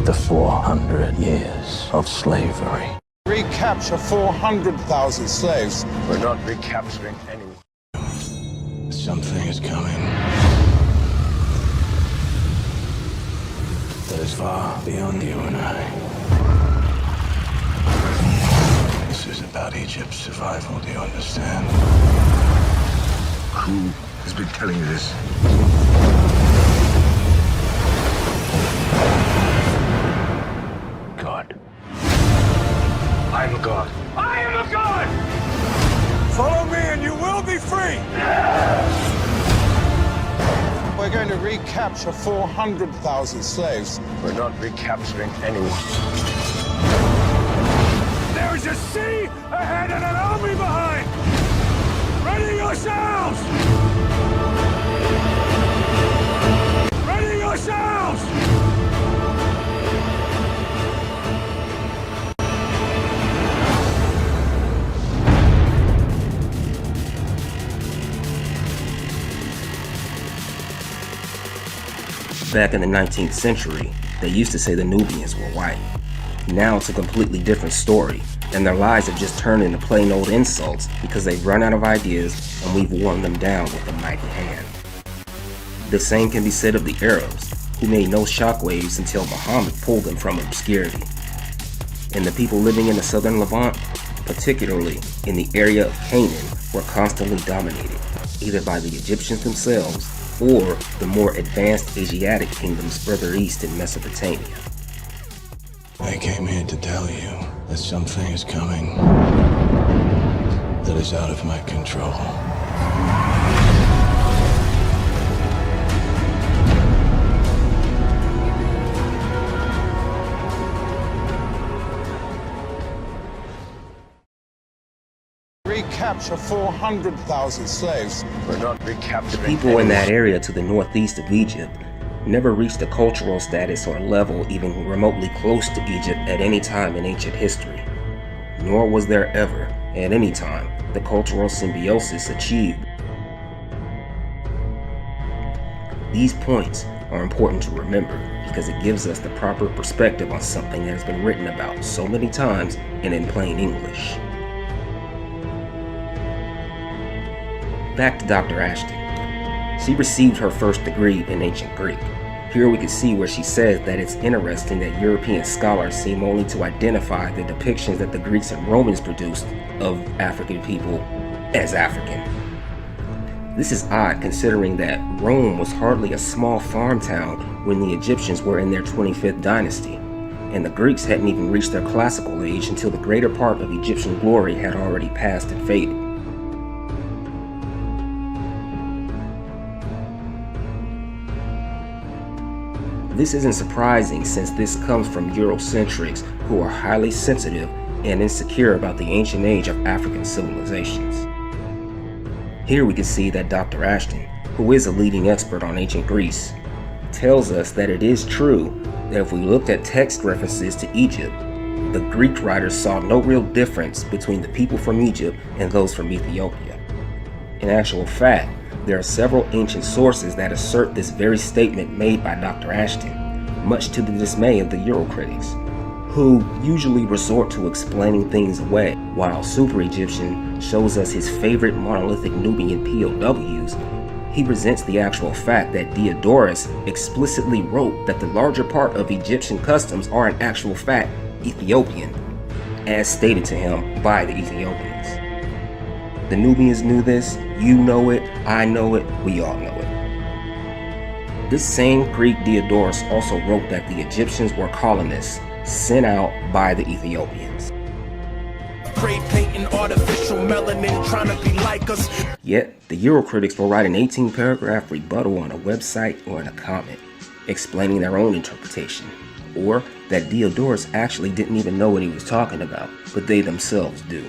after 400 years of slavery. Recapture 400,000 slaves. We're not recapturing anyone. Something is coming that is far beyond you and I. This is about Egypt's survival, do you understand? Who has been telling you this? God. I am a god. I am a god! Follow me and you will be free! We're going to recapture 400,000 slaves. We're not recapturing anyone. There's a sea ahead and an army behind! Ready yourselves! Ready yourselves! Back in the 19th century, they used to say the Nubians were white. Now it's a completely different story, and their lies have just turned into plain old insults because they've run out of ideas and we've worn them down with a mighty hand. The same can be said of the Arabs, who made no shockwaves until Muhammad pulled them from obscurity. And the people living in the southern Levant, particularly in the area of Canaan, were constantly dominated, either by the Egyptians themselves or the more advanced Asiatic kingdoms further east in Mesopotamia. I came here to tell you that something is coming that is out of my control. Recapture 400,000 slaves. We're not recapturing People in that area to the northeast of Egypt never reached a cultural status or level even remotely close to Egypt at any time in ancient history. Nor was there ever, at any time, the cultural symbiosis achieved. These points are important to remember because it gives us the proper perspective on something that has been written about so many times and in plain English. Back to Dr. Ashton. She received her first degree in ancient Greek. Here we can see where she says that it's interesting that European scholars seem only to identify the depictions that the Greeks and Romans produced of African people as African. This is odd considering that Rome was hardly a small farm town when the Egyptians were in their 25th dynasty, and the Greeks hadn't even reached their classical age until the greater part of Egyptian glory had already passed and faded. This isn't surprising since this comes from Eurocentrics who are highly sensitive and insecure about the ancient age of African civilizations. Here we can see that Dr. Ashton, who is a leading expert on ancient Greece, tells us that it is true that if we looked at text references to Egypt, the Greek writers saw no real difference between the people from Egypt and those from Ethiopia. In actual fact, there are several ancient sources that assert this very statement made by Dr. Ashton, much to the dismay of the Eurocritics, who usually resort to explaining things away. While Super Egyptian shows us his favorite monolithic Nubian POWs, he resents the actual fact that Diodorus explicitly wrote that the larger part of Egyptian customs are in actual fact Ethiopian, as stated to him by the Ethiopians. The Nubians knew this, you know it, I know it, we all know it. This same Greek Diodorus also wrote that the Egyptians were colonists sent out by the Ethiopians. Artificial melanin trying to be like us. Yet, the Eurocritics will write an 18-paragraph rebuttal on a website or in a comment, explaining their own interpretation, or that Diodorus actually didn't even know what he was talking about, but they themselves do.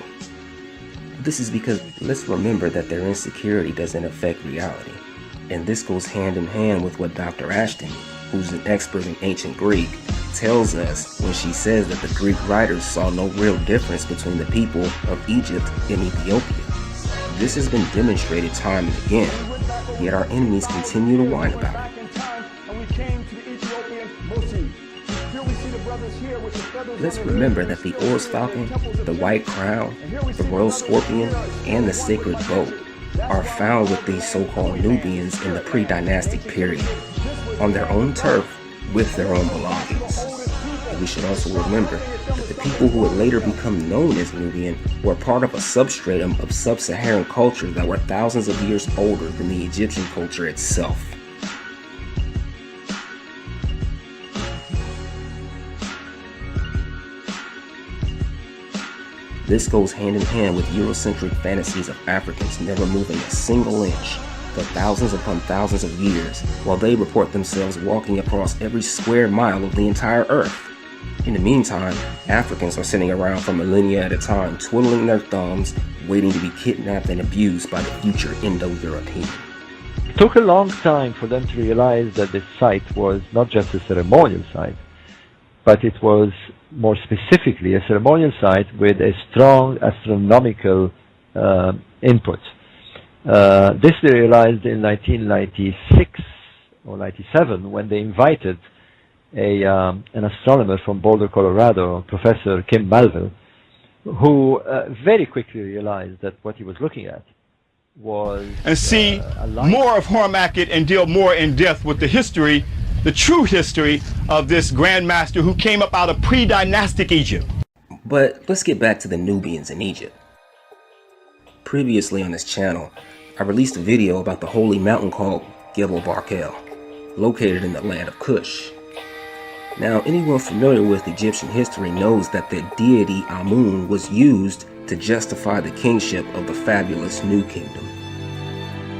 This is because let's remember that their insecurity doesn't affect reality, and this goes hand in hand with what Dr. Ashton, who's an expert in ancient Greek, tells us when she says that the Greek writers saw no real difference between the people of Egypt and Ethiopia. This has been demonstrated time and again, yet our enemies continue to whine about it. Let's remember that the Or's falcon, the white crown, the royal scorpion, and the sacred boat are found with these so-called Nubians in the pre-dynastic period, on their own turf with their own belongings. And we should also remember that the people who would later become known as Nubian were part of a substratum of sub-Saharan culture that were thousands of years older than the Egyptian culture itself. This goes hand in hand with Eurocentric fantasies of Africans never moving a single inch for thousands upon thousands of years, while they report themselves walking across every square mile of the entire earth. In the meantime, Africans are sitting around for millennia at a time, twiddling their thumbs, waiting to be kidnapped and abused by the future Indo-European. It took a long time for them to realize that this site was not just a ceremonial site, but it was more specifically a ceremonial site with a strong astronomical input. This they realized in 1996 or 97 when they invited an astronomer from Boulder, Colorado, Professor Kim Malville, who very quickly realized that what he was looking at was and see more of Hormacket and deal more in depth with the history, the true history of this Grand Master who came up out of pre-dynastic Egypt. But let's get back to the Nubians in Egypt. Previously on this channel, I released a video about the holy mountain called Gebel Barkel, located in the land of Kush. Now, anyone familiar with Egyptian history knows that the deity Amun was used to justify the kingship of the fabulous New Kingdom.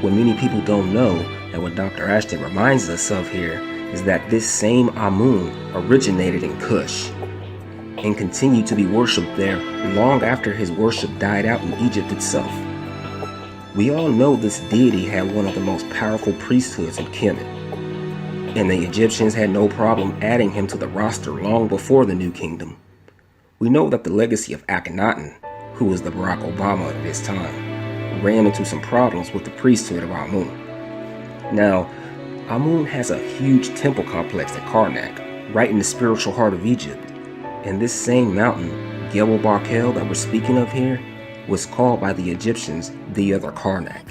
What many people don't know, and what Dr. Ashton reminds us of here, is that this same Amun originated in Kush and continued to be worshipped there long after his worship died out in Egypt itself. We all know this deity had one of the most powerful priesthoods in Kemet, and the Egyptians had no problem adding him to the roster long before the New Kingdom. We know that the legacy of Akhenaten, who was the Barack Obama of his time, ran into some problems with the priesthood of Amun. Now, Amun has a huge temple complex at Karnak, right in the spiritual heart of Egypt. And this same mountain, Gebel Barkel, that we're speaking of here, was called by the Egyptians the other Karnak.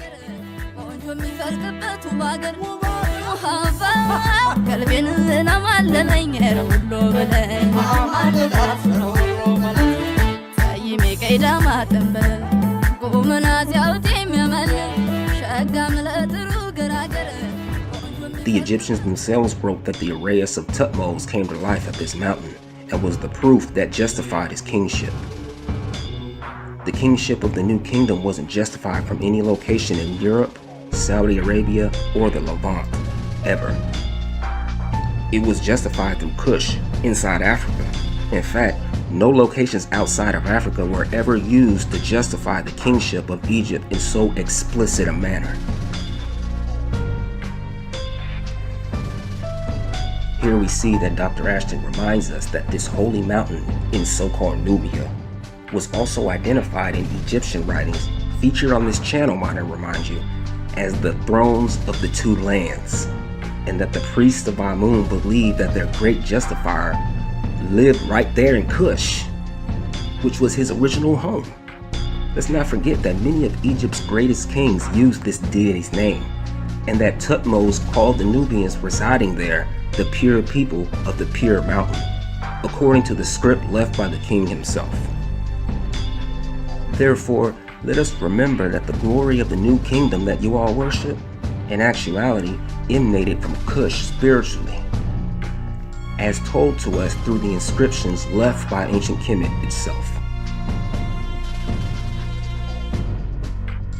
The Egyptians themselves wrote that the Arrayas of Thutmose came to life at this mountain and was the proof that justified his kingship. The kingship of the New Kingdom wasn't justified from any location in Europe, Saudi Arabia, or the Levant, ever. It was justified through Kush, inside Africa. In fact, no locations outside of Africa were ever used to justify the kingship of Egypt in so explicit a manner. Here we see that Dr. Ashton reminds us that this holy mountain in so-called Nubia was also identified in Egyptian writings featured on this channel, might I remind you, as the thrones of the two lands, and that the priests of Amun believed that their great justifier lived right there in Kush, which was his original home. Let's not forget that many of Egypt's greatest kings used this deity's name, and that Thutmose called the Nubians residing there the pure people of the pure mountain, according to the script left by the king himself. Therefore, let us remember that the glory of the New Kingdom that you all worship, in actuality, emanated from Kush spiritually, as told to us through the inscriptions left by ancient Kemet itself.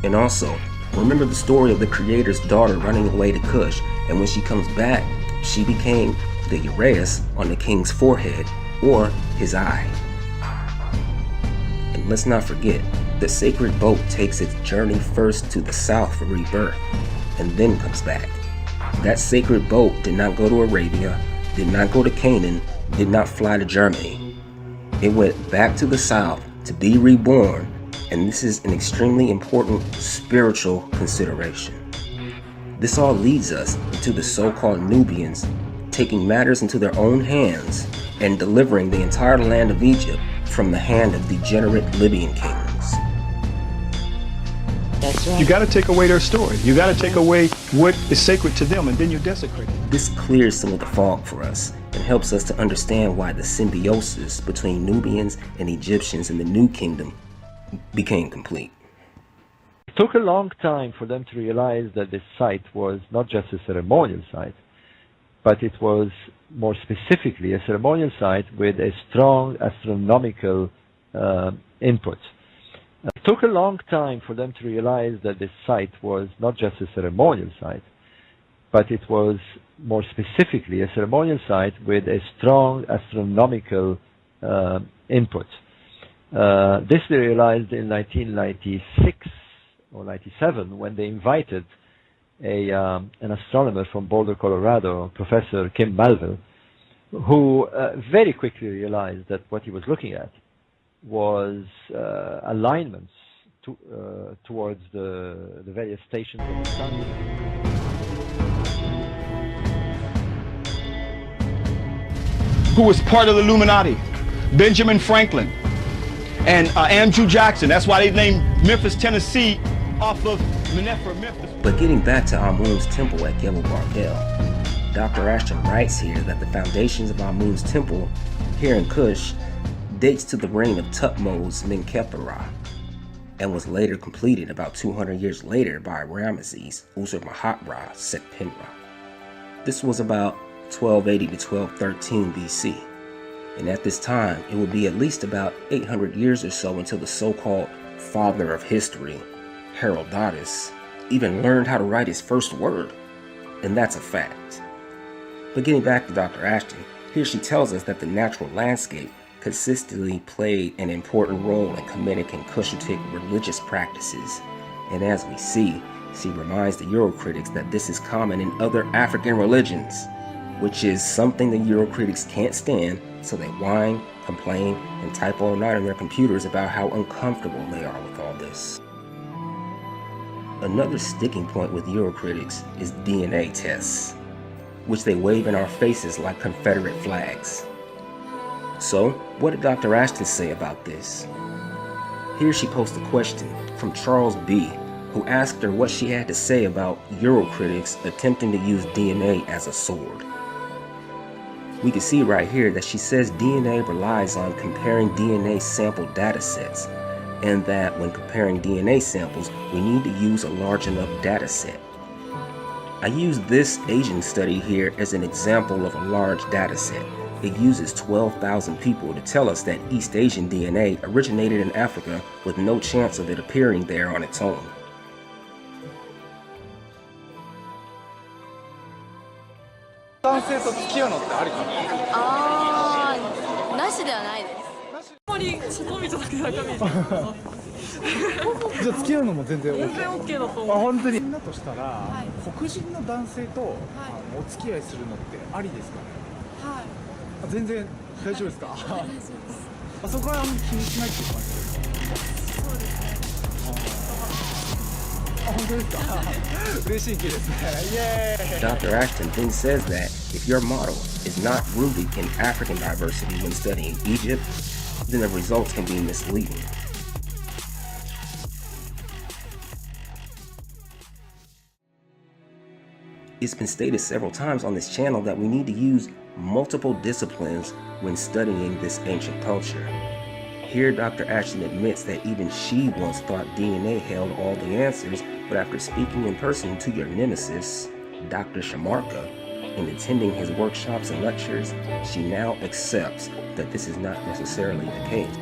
And also, remember the story of the creator's daughter running away to Kush, and when she comes back, she became the uraeus on the king's forehead, or his eye. And let's not forget, the sacred boat takes its journey first to the south for rebirth, and then comes back. That sacred boat did not go to Arabia, did not go to Canaan, did not fly to Germany. It went back to the south to be reborn, and this is an extremely important spiritual consideration. This all leads us into the so-called Nubians taking matters into their own hands and delivering the entire land of Egypt from the hand of degenerate Libyan kings. That's right. You got to take away their story. You got to take away what is sacred to them, and then you desecrate it. This clears some of the fog for us and helps us to understand why the symbiosis between Nubians and Egyptians in the New Kingdom became complete. It took a long time for them to realize that this site was not just a ceremonial site, but it was more specifically a ceremonial site with a strong astronomical input. It took a long time for them to realize that this site was not just a ceremonial site, but it was more specifically a ceremonial site with a strong astronomical input. This they realized in 1996 or 97 when they invited an astronomer from Boulder, Colorado, Professor Kim Malville, who very quickly realized that what he was looking at was alignments towards the various stations of the sun. Who was part of the Illuminati? Benjamin Franklin and Andrew Jackson. That's why they named Memphis, Tennessee off of Memphis. But getting back to Amun's temple at Gebel Barkel, Dr. Ashton writes here that the foundations of Amun's temple here in Kush dates to the reign of Thutmose Menkaure and was later completed about 200 years later by Ramesses Usermahat-Ra Seqenenre. This was about 1280 to 1213 BC, and at this time it would be at least about 800 years or so until the so-called father of history, Herodotus, even learned how to write his first word, and that's a fact. But getting back to Dr. Ashton, here she tells us that the natural landscape consistently played an important role in Kemetic and Cushitic religious practices, and as we see, she reminds the Eurocritics that this is common in other African religions, which is something the Eurocritics can't stand, so they whine, complain, and type all night on their computers about how uncomfortable they are with all this. Another sticking point with Eurocritics is DNA tests, which they wave in our faces like Confederate flags. So, what did Dr. Ashton say about this? Here she posts a question from Charles B., who asked her what she had to say about Eurocritics attempting to use DNA as a sword. We can see right here that she says DNA relies on comparing DNA sample data sets, and that when comparing DNA samples, we need to use a large enough data set. I use this Asian study here as an example of a large data set. It uses 12,000 people to tell us that East Asian DNA originated in Africa with no chance of it appearing there on its own. Dr. Ashton then says that if your model is not rooted in African diversity when studying Egypt, then the results can be misleading. It's been stated several times on this channel that we need to use multiple disciplines when studying this ancient culture. Here, Dr. Ashton admits that even she once thought DNA held all the answers, but after speaking in person to your nemesis, Dr. Shamarka, and attending his workshops and lectures, she now accepts that this is not necessarily the case.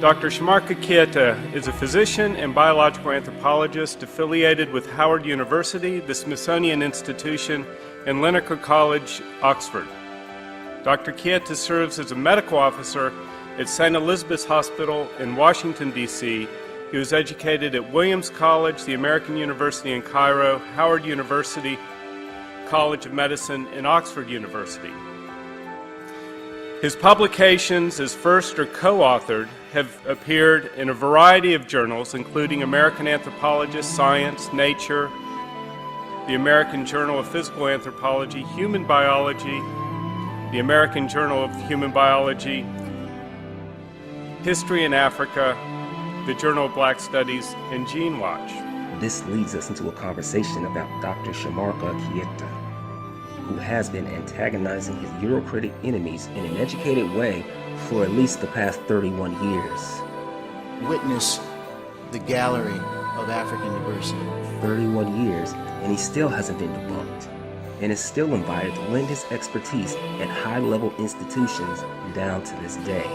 Dr. Shamarka Keita is a physician and biological anthropologist affiliated with Howard University, the Smithsonian Institution, and Linacre College, Oxford. Dr. Keita serves as a medical officer at St. Elizabeth's Hospital in Washington, D.C. He was educated at Williams College, the American University in Cairo, Howard University, College of Medicine, and Oxford University. His publications, as first or co-authored, have appeared in a variety of journals, including American Anthropologist, Science, Nature, the American Journal of Physical Anthropology, Human Biology, the American Journal of Human Biology, History in Africa, the Journal of Black Studies, and Gene Watch. This leads us into a conversation about Dr. Shamarka Kieta, who has been antagonizing his Eurocritic enemies in an educated way for at least the past 31 years. Witness the gallery of African diversity. 31 years, and he still hasn't been debunked, and is still invited to lend his expertise at high-level institutions down to this day.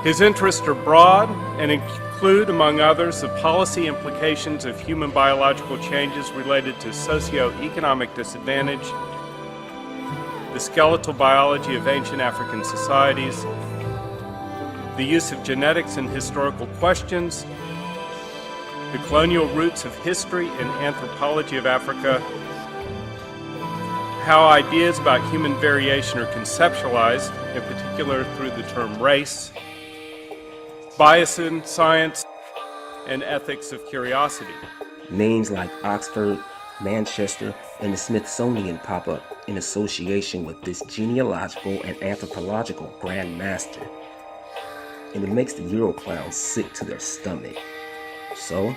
His interests are broad and include, among others, the policy implications of human biological changes related to socio-economic disadvantage, the skeletal biology of ancient African societies, the use of genetics in historical questions, the colonial roots of history and anthropology of Africa, how ideas about human variation are conceptualized, in particular through the term race, bias in science, and ethics of curiosity. Names like Oxford, Manchester, and the Smithsonian pop up in association with this genealogical and anthropological Grand Master, and it makes the Euroclowns sick to their stomach. So,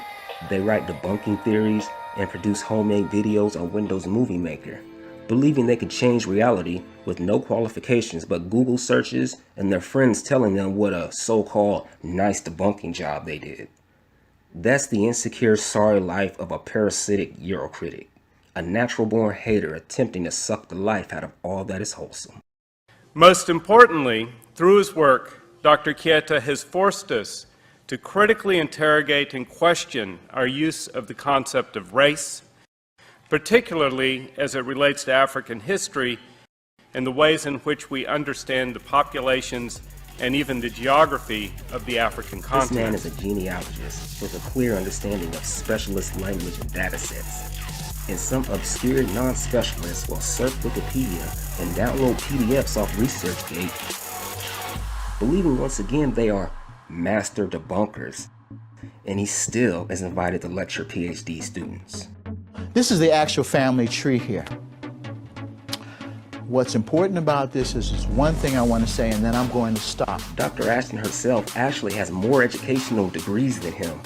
they write debunking theories and produce homemade videos on Windows Movie Maker, believing they could change reality with no qualifications but Google searches and their friends telling them what a so-called nice debunking job they did. That's the insecure, sorry life of a parasitic Eurocritic, a natural-born hater attempting to suck the life out of all that is wholesome. Most importantly, through his work, Dr. Kieta has forced us to critically interrogate and question our use of the concept of race, particularly as it relates to African history and the ways in which we understand the populations and even the geography of the African continent. This man is a genealogist with a clear understanding of specialist language and data sets. And some obscure non-specialists will surf Wikipedia and download PDFs off ResearchGate, believing once again they are master debunkers, and he still is invited to lecture PhD students. This is the actual family tree here. What's important about this is one thing I want to say, and then I'm going to stop. Dr. Ashton herself actually has more educational degrees than him.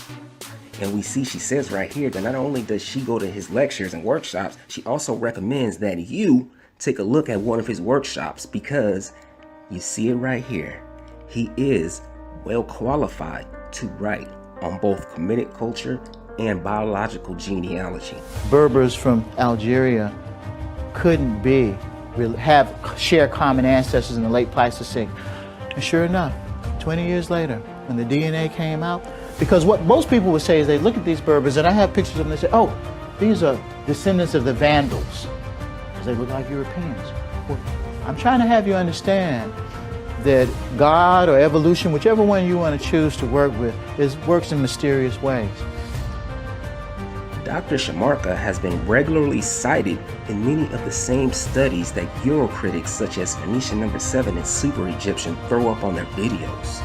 And we see she says right here that not only does she go to his lectures and workshops, she also recommends that you take a look at one of his workshops, because you see it right here. He is well qualified to write on both Kemetic culture and biological genealogy. Berbers from Algeria couldn't share common ancestors in the late Pleistocene. And sure enough, 20 years later, when the DNA came out, because what most people would say is they look at these Berbers, and I have pictures of them, they say, oh, these are descendants of the Vandals, because they look like Europeans. Well, I'm trying to have you understand that God or evolution, whichever one you want to choose to work with, works in mysterious ways. Dr. Shamarka has been regularly cited in many of the same studies that Eurocritics such as Phoenician No. 7 and Super Egyptian throw up on their videos.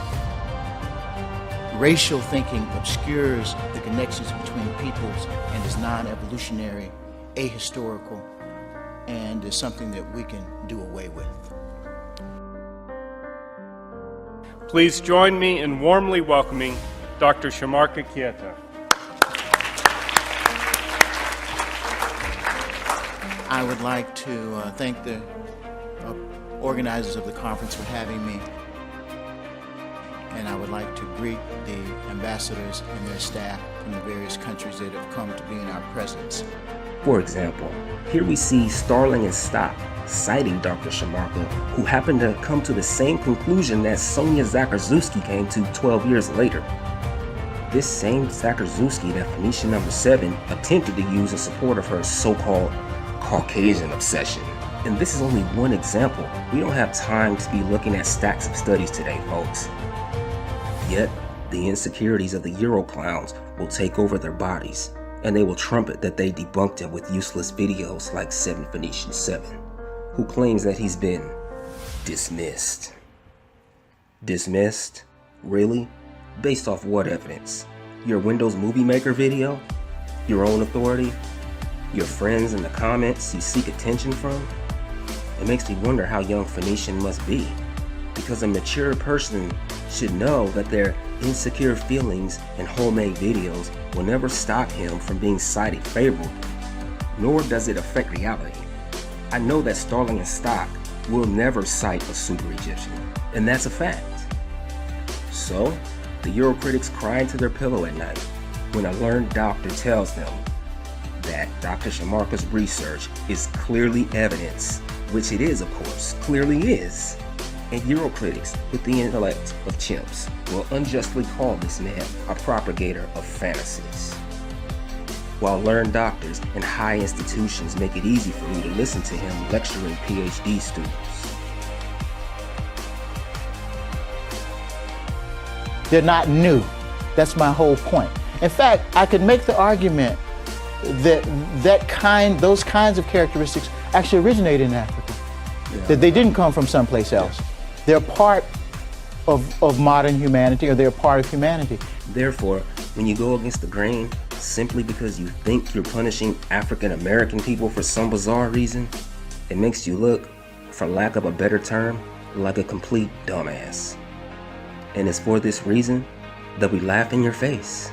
Racial thinking obscures the connections between peoples and is non-evolutionary, ahistorical, and is something that we can do away with. Please join me in warmly welcoming Dr. Shamarka Kieta. I would like to thank the organizers of the conference for having me. And I would like to greet the ambassadors and their staff from the various countries that have come to be in our presence. For example, here we see Starling and Stock citing Dr. Shamarka, who happened to come to the same conclusion that Sonia Zakarczewski came to 12 years later. This same Zakarczewski that Phoenician No. 7 attempted to use in support of her so-called Caucasian obsession. And this is only one example. We don't have time to be looking at stacks of studies today, folks. Yet, the insecurities of the Euroclowns will take over their bodies, and they will trumpet that they debunked him with useless videos like 7 Phoenician 7, who claims that he's been dismissed. Dismissed? Really? Based off what evidence? Your Windows Movie Maker video? Your own authority? Your friends in the comments you seek attention from? It makes me wonder how young Phoenician must be, because a mature person should know that their insecure feelings and homemade videos will never stop him from being cited favorably, nor does it affect reality. I know that Starling and Stock will never cite a super Egyptian, and that's a fact. So, the Eurocritics cry into their pillow at night when a learned doctor tells them that Dr. Shamarka's research is clearly evidence, which it is, of course, clearly is. And Eurocritics, with the intellect of chimps, will unjustly call this man a propagator of fantasies. While learned doctors and high institutions make it easy for you to listen to him lecturing PhD students. They're not new. That's my whole point. In fact, I could make the argument that those kinds of characteristics actually originated in Africa. Yeah. That they didn't come from someplace else. Yeah. They're part of modern humanity, or they're a part of humanity. Therefore, when you go against the grain, simply because you think you're punishing African American people for some bizarre reason, it makes you look, for lack of a better term, like a complete dumbass. And it's for this reason that we laugh in your face,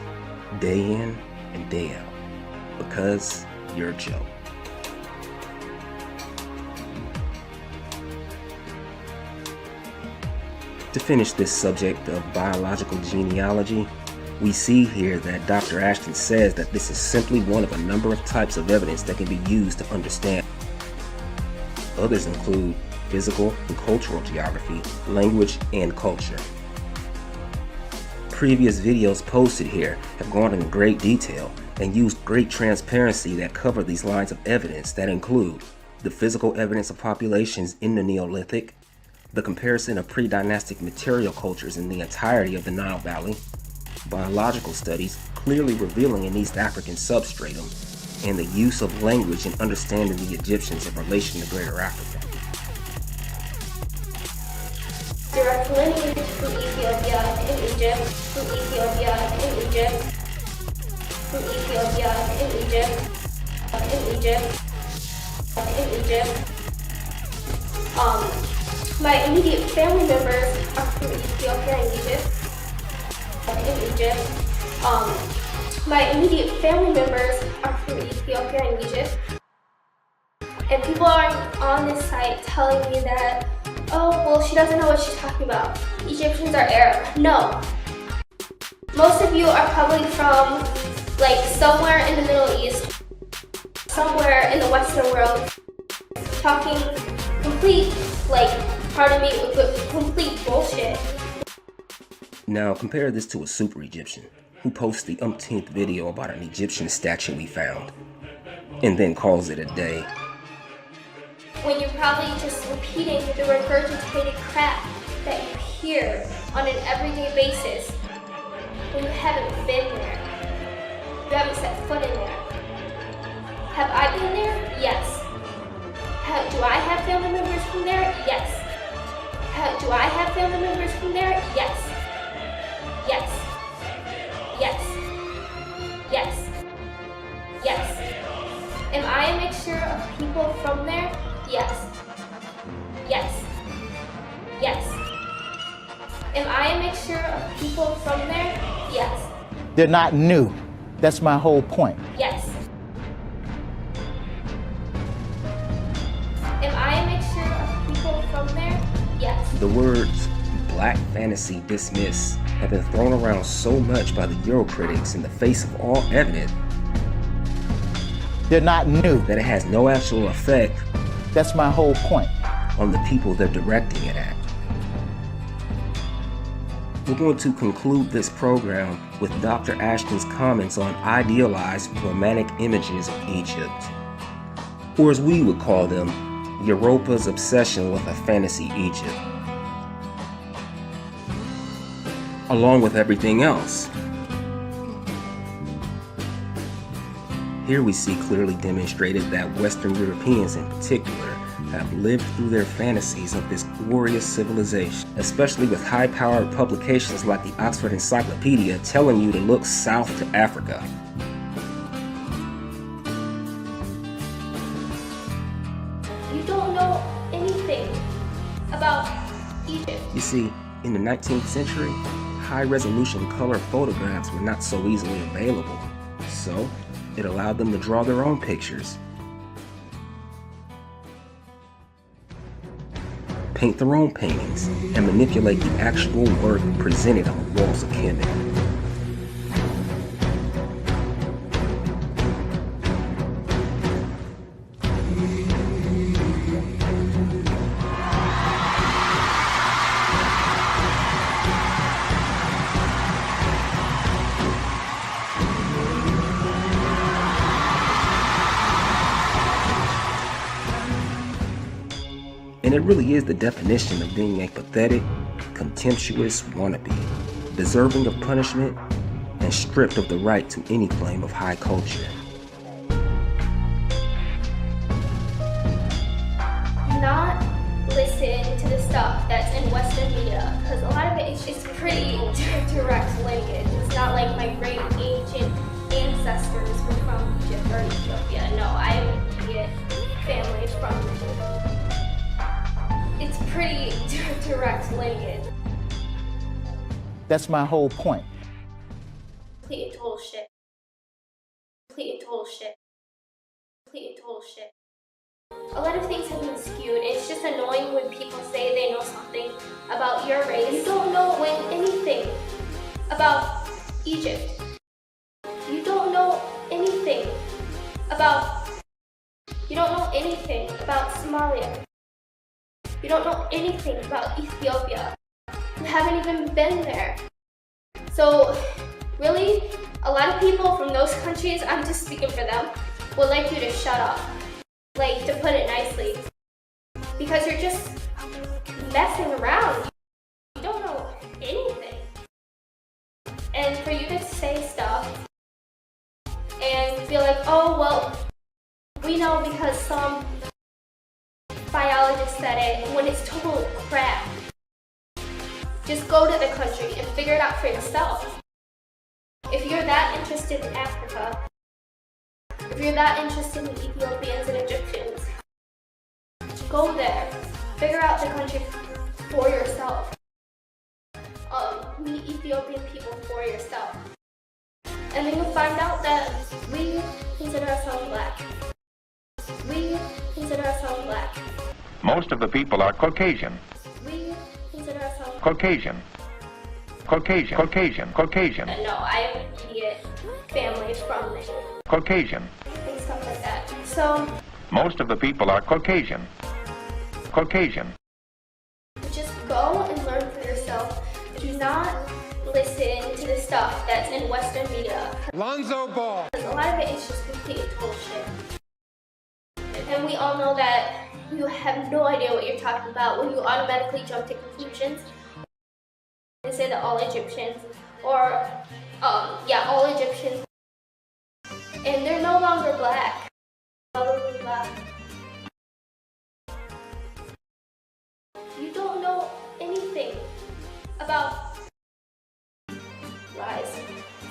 day in and day out, because you're a joke. To finish this subject of biological genealogy, we see here that Dr. Ashton says that this is simply one of a number of types of evidence that can be used to understand. Others include physical and cultural geography, language, and culture. Previous videos posted here have gone into great detail and used great transparency that cover these lines of evidence that include the physical evidence of populations in the Neolithic, the comparison of pre-dynastic material cultures in the entirety of the Nile Valley, biological studies clearly revealing an East African substratum, and the use of language in understanding the Egyptians in relation to Greater Africa. Direct lineage from Ethiopia and Egypt, from Ethiopia and Egypt, from Ethiopia and Egypt, in Egypt, in Egypt. My immediate family members are from Ethiopia and Egypt, in Egypt. My immediate family members are from Ethiopia and Egypt. And people are on this site telling me that, oh, well, she doesn't know what she's talking about. Egyptians are Arab. No. Most of you are probably from, like, somewhere in the Middle East, somewhere in the Western world, talking complete, like, pardon me, with complete bullshit. Now compare this to a super Egyptian who posts the umpteenth video about an Egyptian statue we found, and then calls it a day. When you're probably just repeating the regurgitated crap that you hear on an everyday basis, when you haven't been there, you haven't set foot in there. Have I been there? Yes. Do I have family members from there? Yes. Do I have family members from there? Yes. Yes. Yes. Yes. Yes. Am I a mixture of people from there? Yes. Yes. Yes. Am I a mixture of people from there? Yes. They're not new. That's my whole point. Yes. Am I a mixture of people from there? Yes. The words black fantasy dismiss have been thrown around so much by the Eurocritics in the face of all evidence. They're not new. That it has no actual effect. That's my whole point. On the people they're directing it at. We're going to conclude this program with Dr. Ashton's comments on idealized romantic images of Egypt, or as we would call them, Europa's obsession with a fantasy Egypt, along with everything else. Here we see clearly demonstrated that Western Europeans in particular have lived through their fantasies of this glorious civilization, especially with high-powered publications like the Oxford Encyclopedia telling you to look south to Africa. don't know anything about Egypt. You see, in the 19th century, high-resolution color photographs were not so easily available, so it allowed them to draw their own pictures, paint their own paintings, and manipulate the actual work presented on the walls of Kemet. And it really is the definition of being a pathetic, contemptuous wannabe, deserving of punishment and stripped of the right to any claim of high culture. Not listen to the stuff that's in Western media, because a lot of it is just pretty direct lineage. It's not like my great ancient ancestors were from Egypt or Ethiopia. No, I have an immediate family from Egypt. It's pretty direct lineage. That's my whole point. Complete and total shit. Complete and total shit. Complete and total shit. A lot of things have been skewed. It's just annoying when people say they know something about your race. You don't know anything about Egypt. You don't know anything about... You don't know anything about Somalia. You don't know anything about Ethiopia. You haven't even been there. So, really, a lot of people from those countries, I'm just speaking for them, would like you to shut up. Like, to put it nicely. Because you're just messing around. You don't know anything. And for you to say stuff and be like, oh, well, we know because some biologist said it, when it's total crap. Just go to the country and figure it out for yourself. If you're that interested in Africa, if you're that interested in Ethiopians and Egyptians, go there. Figure out the country for yourself. Meet Ethiopian people for yourself. And then you'll find out that we consider ourselves black. We consider ourselves black. Most of the people are Caucasian. We consider ourselves Caucasian. Caucasian. Caucasian. Caucasian. No, I have immediate family from there. Caucasian. And stuff like that. So, most of the people are Caucasian. Caucasian. Just go and learn for yourself. Do not listen to the stuff that's in Western media. Lonzo Ball. A lot of it is just complete and total shit. And we all know that you have no idea what you're talking about when you automatically jump to conclusions and say that all Egyptians, or all Egyptians, and they're no longer black. Probably black. You don't know anything about lies.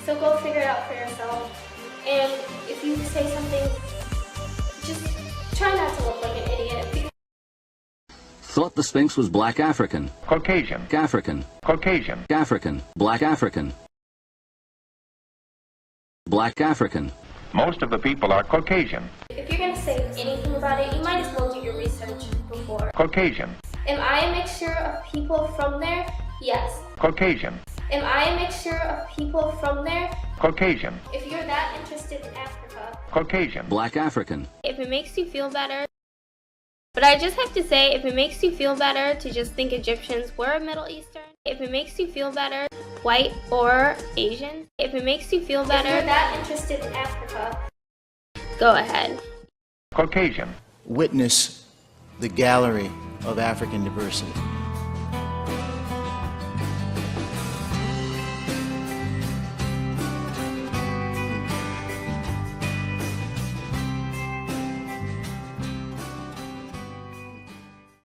So go figure it out for yourself. And if you say something, just try not to look like an idiot. Thought the Sphinx was black African. Caucasian. African. Caucasian. African. Black African. Black African. Most of the people are Caucasian. If you're going to say anything about it, you might as well do your research before. Caucasian. Am I a mixture of people from there? Yes. Caucasian. Am I a mixture of people from there? Caucasian. If you're that interested in Africa. Caucasian. Black African. If it makes you feel better. But I just have to say, if it makes you feel better to just think Egyptians were Middle Eastern, if it makes you feel better, white or Asian, if it makes you feel better, if you're that interested in Africa, go ahead. Caucasian. Witness the gallery of African diversity.